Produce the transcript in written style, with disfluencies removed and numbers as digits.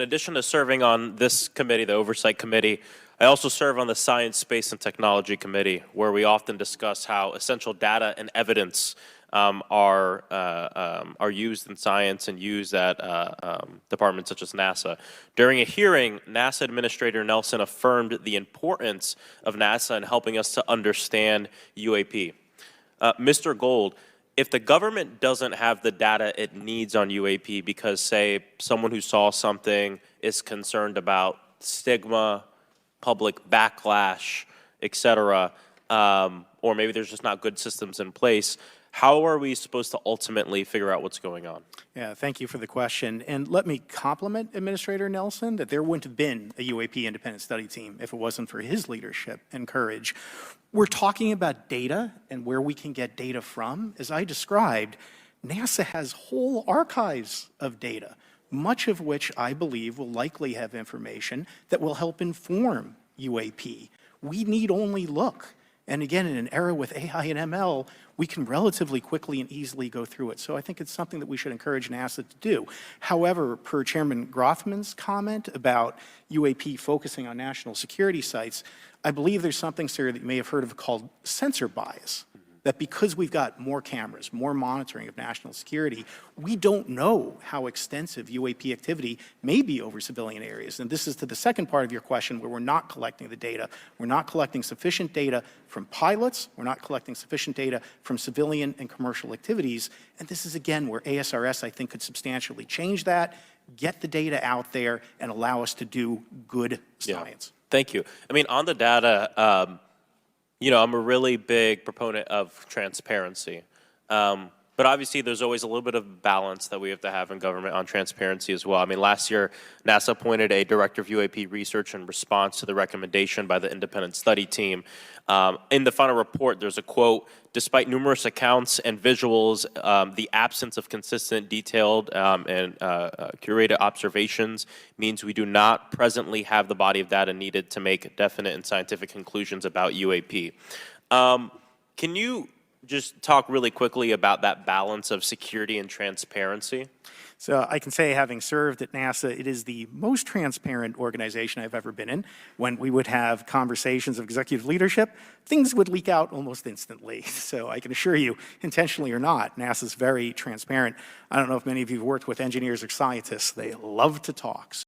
In addition to serving on this committee, the Oversight Committee, I also serve on the Science, Space, and Technology Committee, where we often discuss how essential data and evidence are used in science and used at departments such as NASA. During a hearing, NASA Administrator Nelson affirmed the importance of NASA in helping us to understand UAP. Mr. Gold, if the government doesn't have the data it needs on UAP because, say, someone who saw something is concerned about stigma, public backlash, et cetera, or maybe there's just not good systems in place, how are we supposed to ultimately figure out what's going on? Yeah, thank you for the question. And let me compliment Administrator Nelson that there wouldn't have been a UAP independent study team if it wasn't for his leadership and courage. We're talking about data and where we can get data from. As I described, NASA has whole archives of data, much of which I believe will likely have information that will help inform UAP. We need only look. And again, in an era with AI and ML, we can relatively quickly and easily go through it. So I think it's something that we should encourage NASA to do. However, per Chairman Grothman's comment about UAP focusing on national security sites, I believe there's something, sir, that you may have heard of called sensor bias. That because we've got more cameras, more monitoring of national security, we don't know how extensive UAP activity may be over civilian areas. And this is to the second part of your question where we're not collecting the data. We're not collecting sufficient data from pilots. We're not collecting sufficient data from civilian and commercial activities. And this is, again, where ASRS, I think, could substantially change that, get the data out there, and allow us to do good science. Yeah. Thank you. I mean, on the data, you know, I'm a really big proponent of transparency. But obviously, there's always a little bit of balance that we have to have in government on transparency as well. I mean, last year, NASA appointed a director of UAP research in response to the recommendation by the independent study team. In the final report, there's a quote, "Despite numerous accounts and visuals, the absence of consistent, detailed, and curated observations means we do not presently have the body of data needed to make definite and scientific conclusions about UAP." Can you just talk really quickly about that balance of security and transparency? So I can say, having served at NASA, it is the most transparent organization I've ever been in. When we would have conversations of executive leadership, things would leak out almost instantly. So I can assure you, intentionally or not, NASA's very transparent. I don't know if many of you have worked with engineers or scientists. They love to talk.